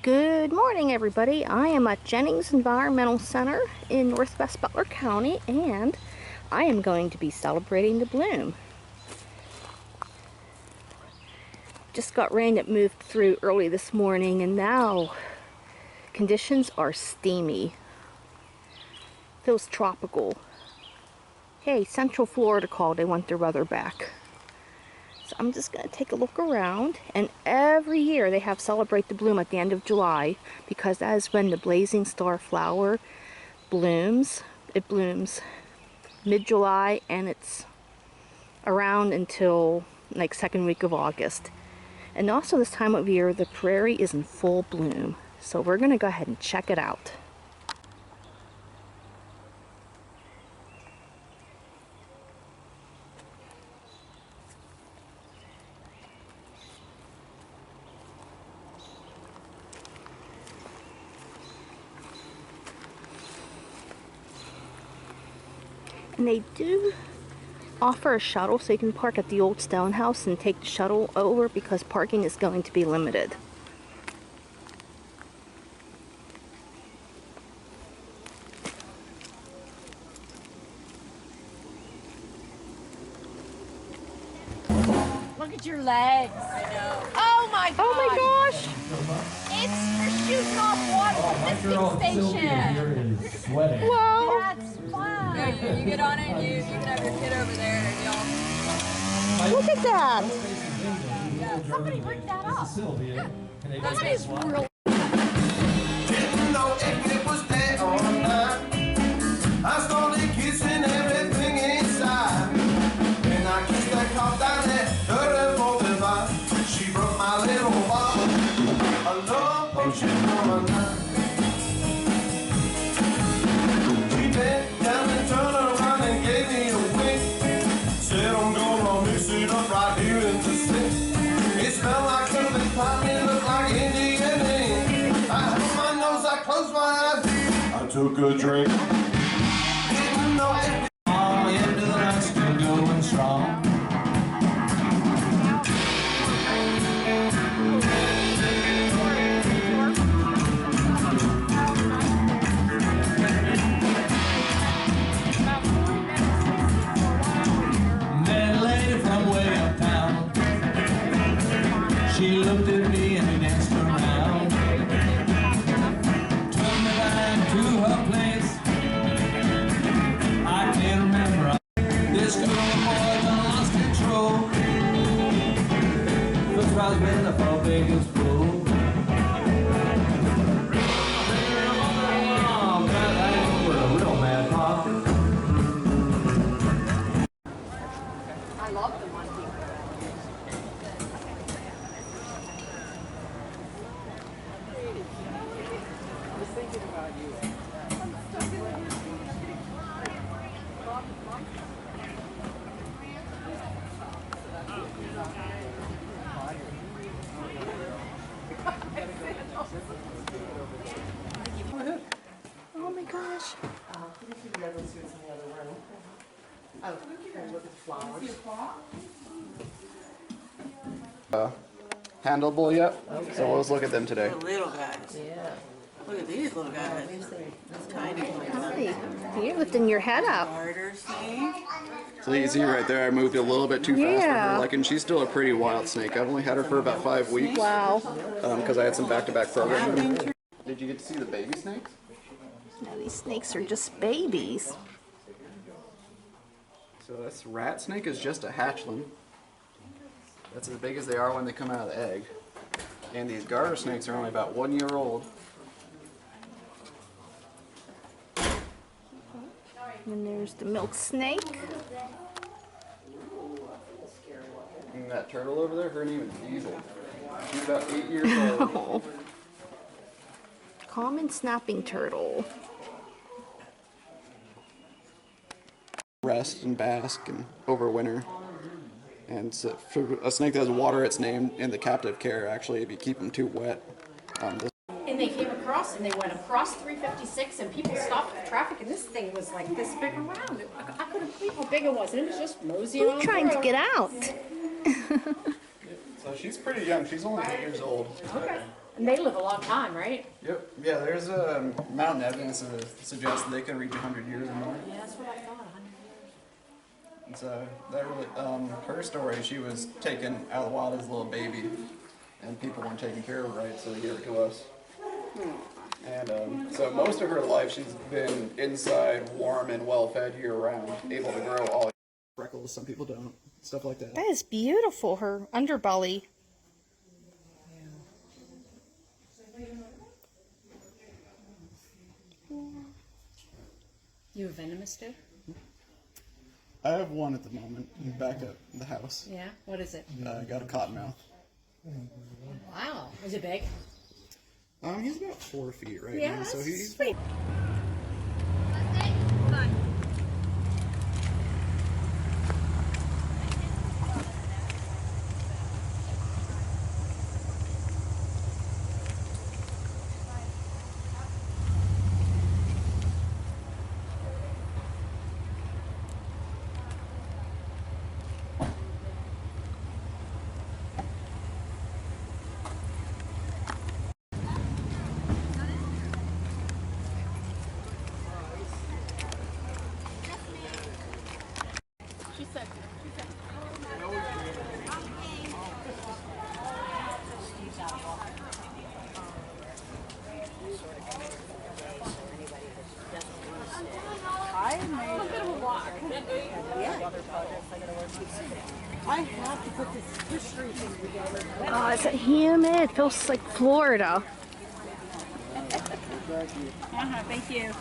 Good morning, everybody. I am at Jennings Environmental Center in northwest Butler County, and I am going to be celebrating the bloom. Just got rain that moved through early this morning, and now conditions are steamy. Feels tropical. Hey, Central Florida called. They want their weather back. So I'm just going to take a look around, and every year they have Celebrate the Bloom at the end of July, because that is when the blazing star flower blooms. It blooms mid-July, and it's around until like second week of August. And also this time of year the prairie is in full bloom, so we're going to go ahead and check it out. And they do offer a shuttle, so you can park at the old stone house and take the shuttle over, because parking is going to be limited. Look at your legs. I know. Oh my god. Oh my gosh! You're shooting off water from this big station. Sweating. Whoa! That's fun. Yeah, you get on it, you can have your kid over there, and y'all. Look at that! Somebody bring that up. Sylvia. That is real. Didn't know if it was day or night. I started kissing everything inside. And I kissed that cop down there, her revolver. She broke my little bottle, a love potion for my night. She bent down and turned around and gave me a wink. Said I'm gonna mix it up right here in the sink. It smelled like something pie, it looked like Indian ink. I held my nose, I closed my eyes, I took a drink. Didn't know it. On the end of the night, still going strong. That lady from way uptown, she looked at me and danced around. Took me back to her place. I can't remember. This girl boy done lost control. First prize been the four biggest fool. Oh, God, I was a real mad pop. I love the monkey. Oh my gosh. Handleable yet? Okay. So let's look at them today. The little guys. Yeah. Look at these little guys. Tiny Hey, you're lifting your head up. garter snake. So you can see right there, I moved a little bit too fast for Yeah. her. Like, and she's still a pretty wild snake. I've only had her for about 5 weeks. Wow. Because I had some back-to-back programming. Did you get to see the baby snakes? Now these snakes are just babies. So this rat snake is just a hatchling. That's as big as they are when they come out of the egg. And these garter snakes are only about 1 year old. And there's the milk snake. And that turtle over there, her name is Diesel. She's about 8 years old. Oh. Common snapping turtle. Rest and bask and over winter. And so for a snake that has water, it's named in the captive care, actually, if you keep them too wet. And they came across, and they went across 356, and people stopped the traffic, and this thing was like this big around. I couldn't believe how big it was, and it was just moseying on Who's the trying to road. get out? So she's pretty young. She's only 8 years old. Okay. And they live a long time, right? Yep. Yeah, there's mountain evidence to suggest that they can reach 100 years or more. Yeah, that's what I thought, 100 years. And so that really, her story, she was taken out of the wild as a little baby, and people weren't taking care of her right, so they gave her to us. And so most of her life, she's been inside, warm and well-fed year-round, able to grow all freckles. Some people don't, stuff like that. That is beautiful, her underbelly. You have venomous too? I have one at the moment, back at the house. Yeah? What is it? I got a cottonmouth. Wow. Is it big? He's about 4 feet right Yeah, now, so he's sweet. I have to put this history thing together. Oh, it's humid. It feels like Florida. Thank you.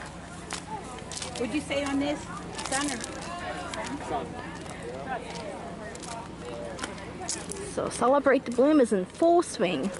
What'd you say on this? Sun or? So Celebrate the Bloom is in full swing.